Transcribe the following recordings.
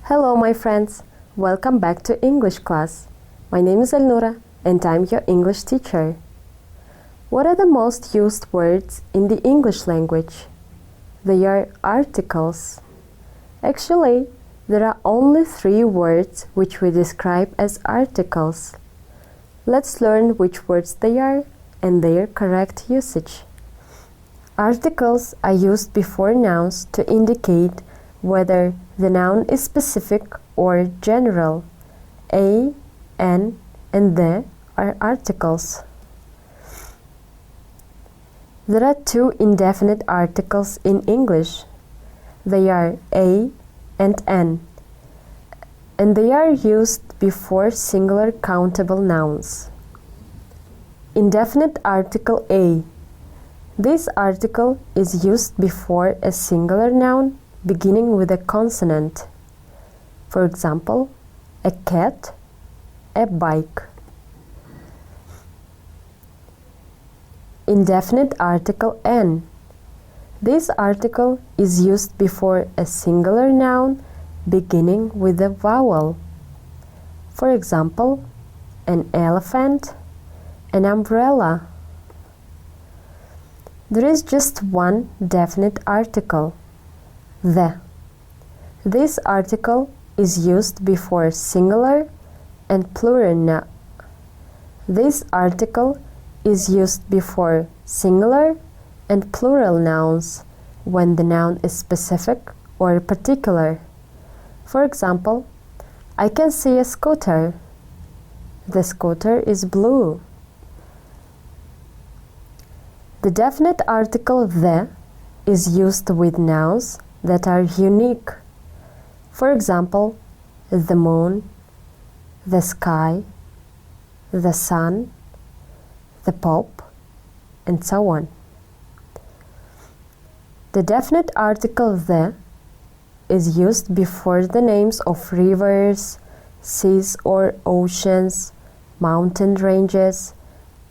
Hello my friends, welcome back to English class. My name is Elnura and I'm your English teacher. What are the most used words in the English language? They are articles. Actually, there are only 3 words which we describe as articles. Let's learn which words they are and their correct usage. Articles are used before nouns to indicate whether the noun is specific or general. A, an, and the are articles. There are 2 indefinite articles in English. They are a and an, and they are used before singular countable nouns. Indefinite article a. This article is used before a singular noun beginning with a consonant. For example, a cat, a bike. Indefinite article an. This article is used before a singular noun beginning with a vowel. For example, an elephant, an umbrella. There is just one definite article, the. This article is used before singular and plural This article is used before singular and plural nouns when the noun is specific or particular. For example, I can see a scooter. The scooter is blue. The definite article the is used with nouns that are unique. For example, the moon, the sky, the sun, the Pope, and so on. The definite article the is used before the names of rivers, seas or oceans, mountain ranges,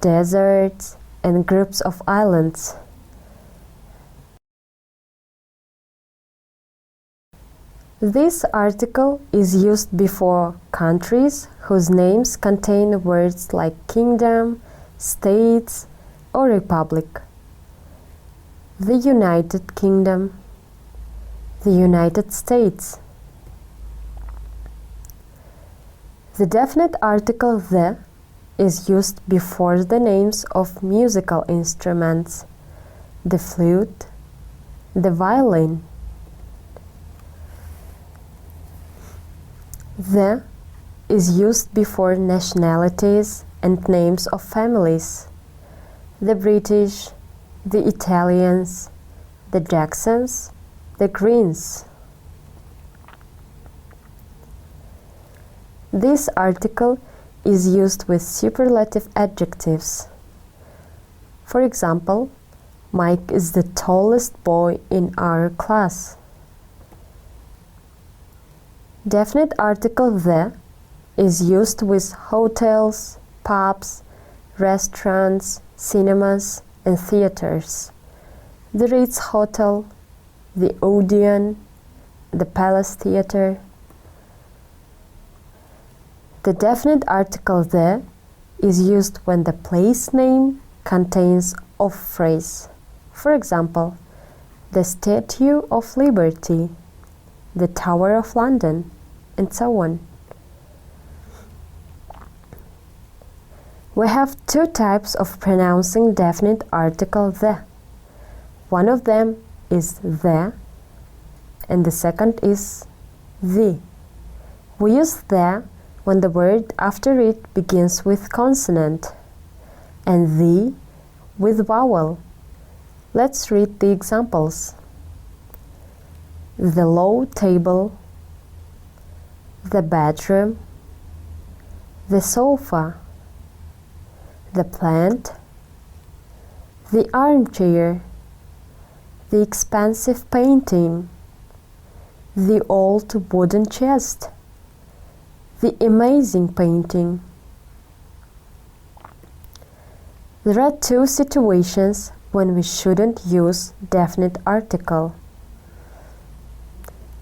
deserts, and groups of islands. This article is used before countries whose names contain words like kingdom, states, or republic. The United Kingdom, the United States. The definite article the is used before the names of musical instruments, the flute, the violin. The is used before nationalities and names of families, the British, the Italians, the Jacksons, the Greens. This article is used with superlative adjectives. For example, Mike is the tallest boy in our class. Definite article the is used with hotels, pubs, restaurants, cinemas, and theaters. The Ritz Hotel, the Odeon, the Palace Theatre. The definite article the is used when the place name contains of phrase. For example, the Statue of Liberty, the Tower of London, and so on. We have 2 types of pronouncing definite article the. One of them is the, and the second is the. We use the when the word after it begins with consonant, and the with vowel. Let's read the examples. The low table, the bedroom, the sofa, the plant, the armchair, the expensive painting, the old wooden chest, the amazing painting. There are 2 situations when we shouldn't use definite article.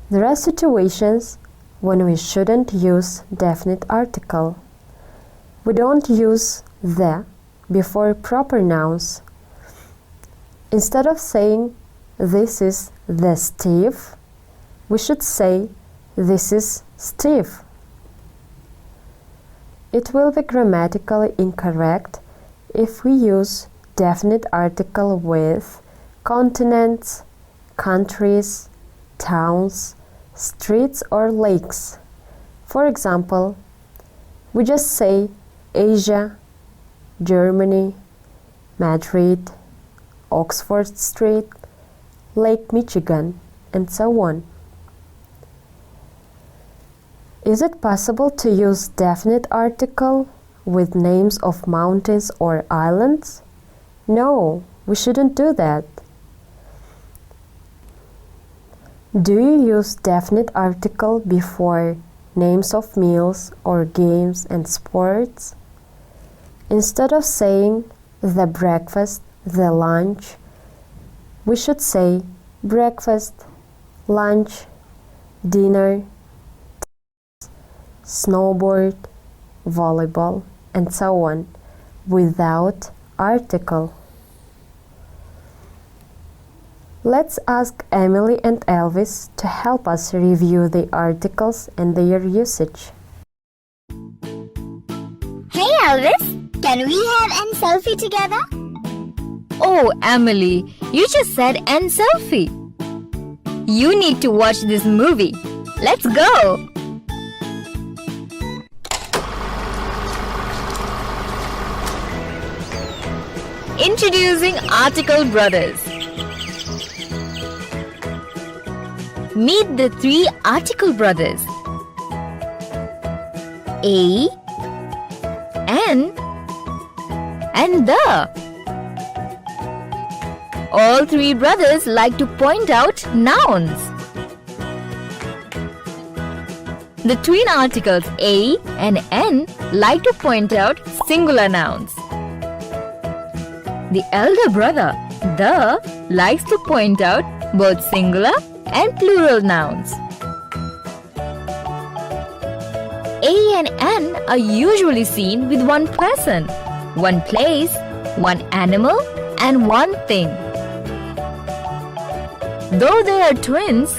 There are situations when we shouldn't use definite article. We don't use the before proper nouns. Instead of saying this is the Steve, we should say this is Steve. It will be grammatically incorrect if we use definite article with continents, countries, towns, streets or lakes. For example, we just say Asia, Germany, Madrid, Oxford Street, Lake Michigan, and so on. Is it possible to use definite article with names of mountains or islands? No, we shouldn't do that. Do you use definite article before names of meals or games and sports? Instead of saying the breakfast, the lunch, we should say breakfast, lunch, dinner, snowboard, volleyball, and so on, without article. Let's ask Emily and Elvis to help us review the articles and their usage. Hey Elvis, can we have an selfie together? Oh, Emily, you just said "and selfie." You need to watch this movie. Let's go! Introducing Article Brothers. Meet the three Article Brothers. A, N, and the. All three brothers like to point out nouns. The twin articles A and N like to point out singular nouns. The elder brother, the, likes to point out both singular and plural nouns. A and N are usually seen with one person, one place, one animal, and one thing. Though they are twins,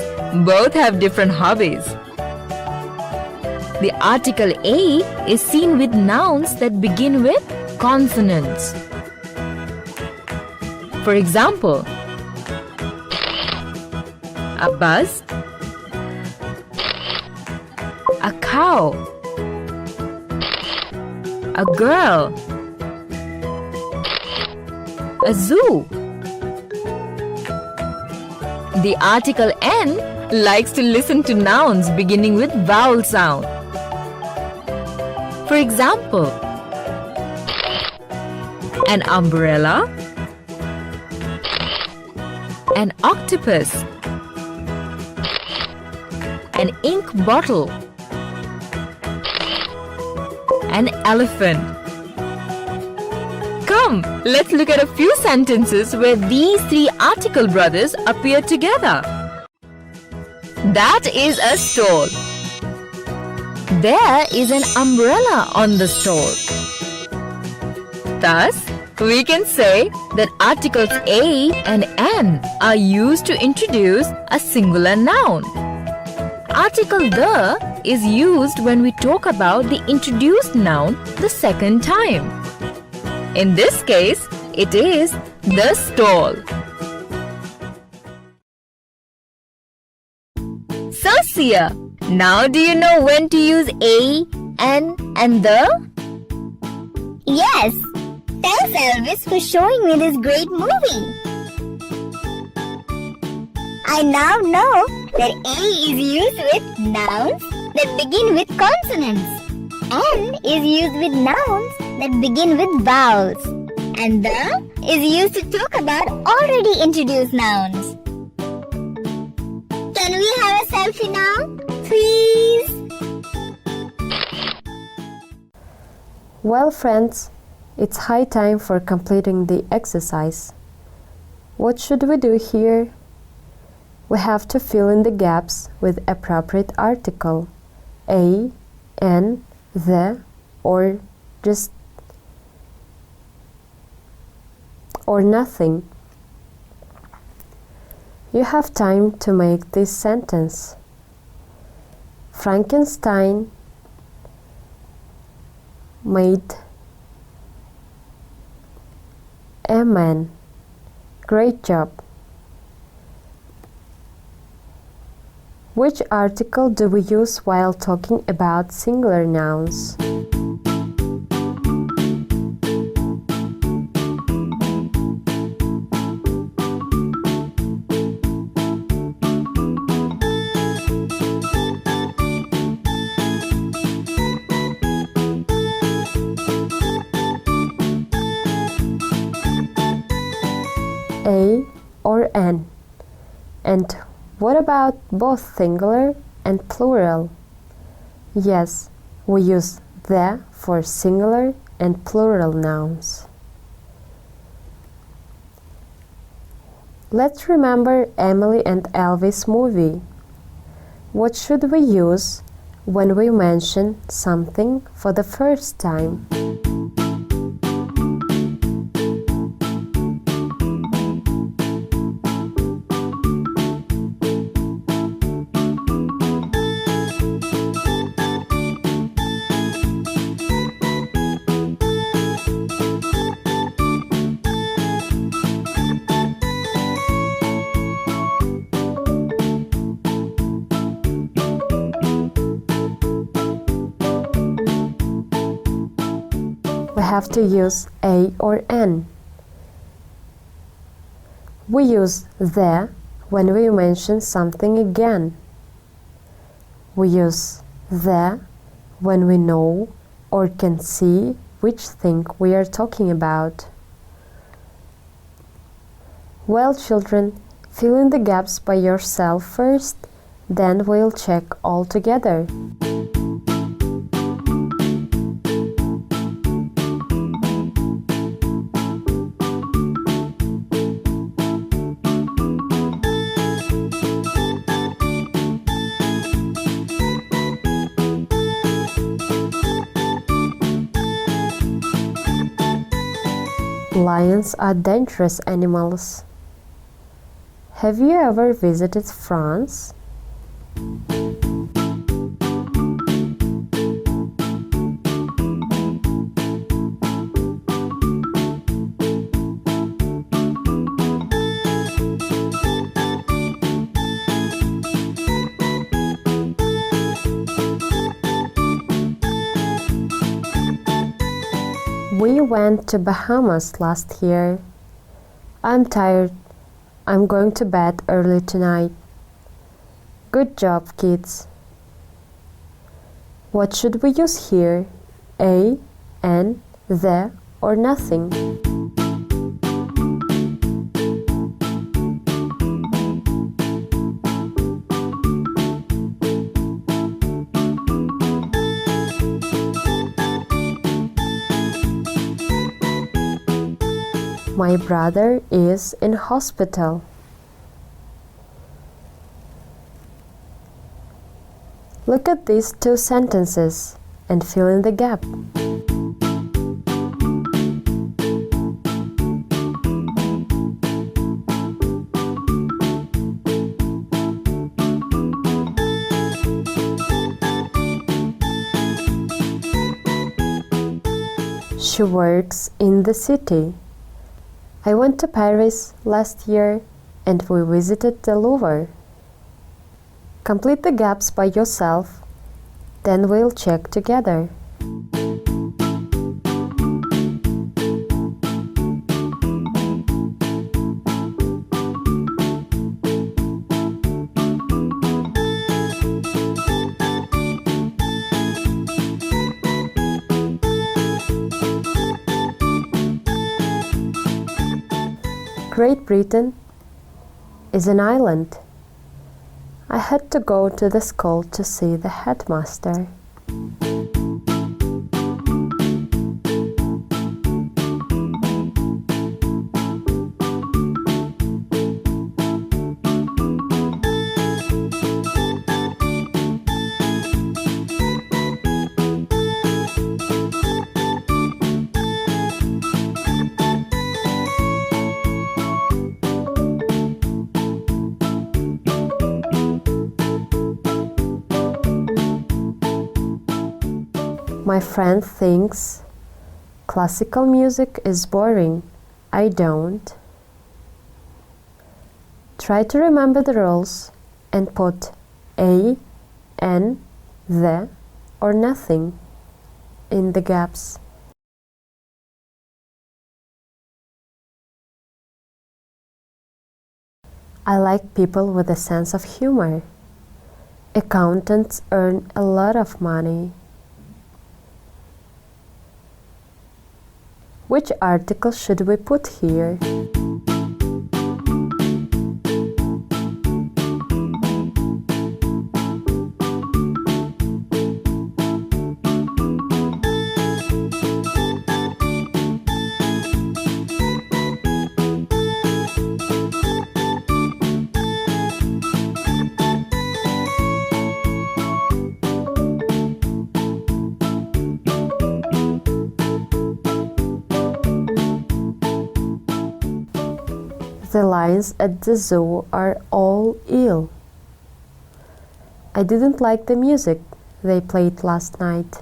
both have different hobbies. The article A is seen with nouns that begin with consonants. For example, a bus, a cow, a girl, a zoo. The article N likes to listen to nouns beginning with vowel sound. For example, an umbrella, an octopus, an ink bottle, an elephant. Come, let's look at a few sentences where these three article brothers appear together. That is a stall. There is an umbrella on the stall. Thus, we can say that articles A and N are used to introduce a singular noun. Article the is used when we talk about the introduced noun the second time. In this case, it is the stall. So, Sia, now do you know when to use A, N, and the? Yes, thanks Elvis for showing me this great movie. I now know that A is used with nouns that begin with consonants. N is used with nouns that begin with vowels. And the is used to talk about already introduced nouns. Can we have a selfie now, please? Well, friends, it's high time for completing the exercise. What should we do here? We have to fill in the gaps with appropriate article a, an, the, or just or nothing. You have time to make this sentence. Frankenstein made a man. Great job. Which article do we use while talking about singular nouns? A or an. And what about both singular and plural? Yes, we use the for singular and plural nouns. Let's remember Emily and Elvis movie. What should we use when we mention something for the first time? We have to use a or an. We use the when we mention something again. We use the when we know or can see which thing we are talking about. Well, children, fill in the gaps by yourself first, then we'll check all together. Lions are dangerous animals. Have you ever visited France? We went to Bahamas last year. I'm tired. I'm going to bed early tonight. Good job, kids. What should we use here? A, an, the, or nothing? My brother is in hospital. Look at these two sentences and fill in the gap. She works in the city. I went to Paris last year and we visited the Louvre. Complete the gaps by yourself, then we'll check together. Great Britain is an island. I had to go to the school to see the headmaster. My friend thinks classical music is boring. I don't. Try to remember the rules and put a, n, the, or nothing in the gaps. I like people with a sense of humor. Accountants earn a lot of money. Which article should we put here? The lions at the zoo are all ill. I didn't like the music they played last night.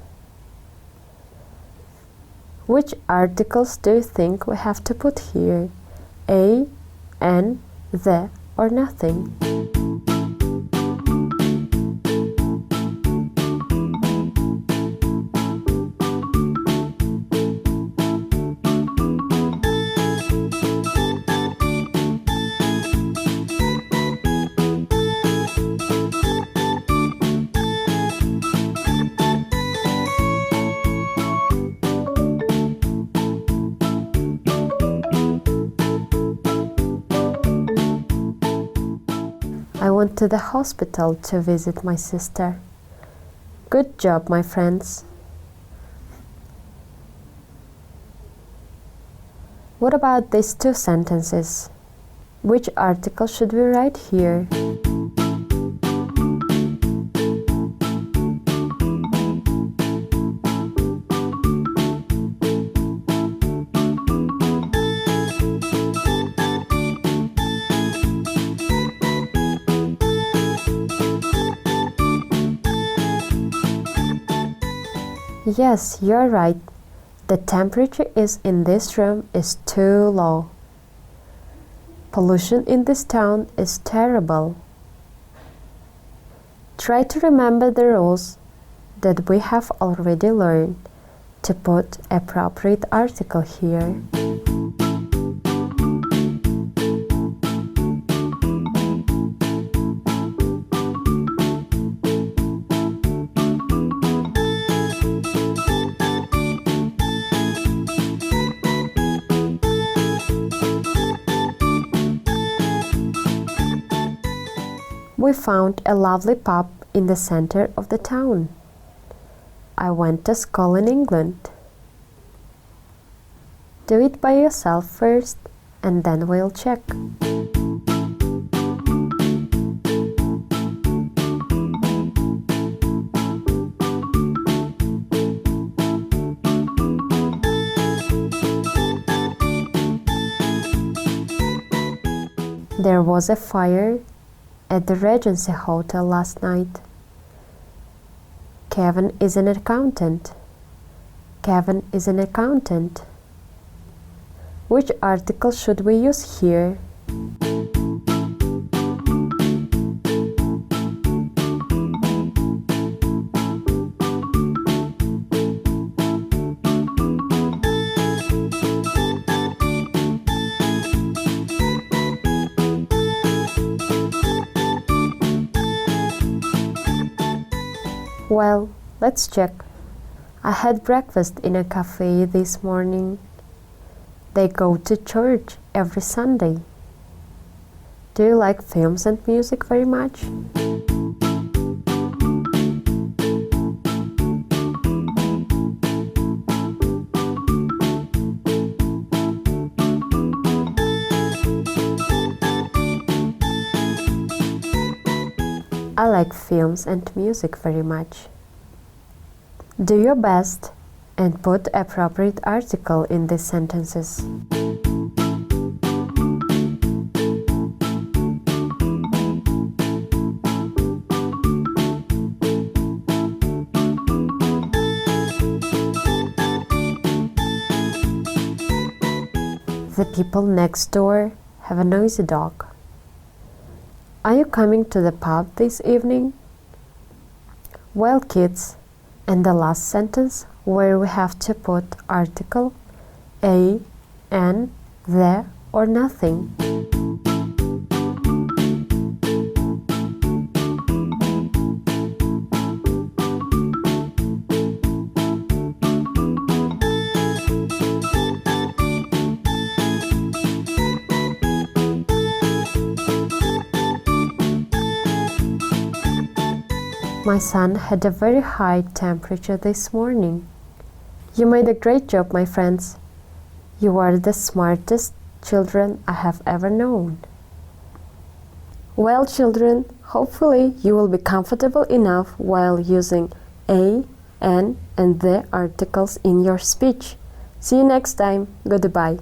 Which articles do you think we have to put here? A, n, the, or nothing? I went to the hospital to visit my sister. Good job, my friends. What about these two sentences? Which article should we write here? Yes, you're right. The temperature in this room is too low. Pollution in this town is terrible. Try to remember the rules that we have already learned to put appropriate article here. We found a lovely pub in the center of the town. I went to school in England. Do it by yourself first, and then we'll check. There was a fire at the Regency Hotel last night. Kevin is an accountant. Kevin is an accountant. Which article should we use here? Well, let's check. I had breakfast in a cafe this morning. They go to church every Sunday. Do you like films and music very much? I like films and music very much. Do your best and put appropriate article in these sentences. The people next door have a noisy dog. Are you coming to the pub this evening? Well, kids, and the last sentence where we have to put article a, an, the, or nothing. My son had a very high temperature this morning. You made a great job, my friends. You are the smartest children I have ever known. Well, children, hopefully you will be comfortable enough while using a, an, and the articles in your speech. See you next time. Goodbye.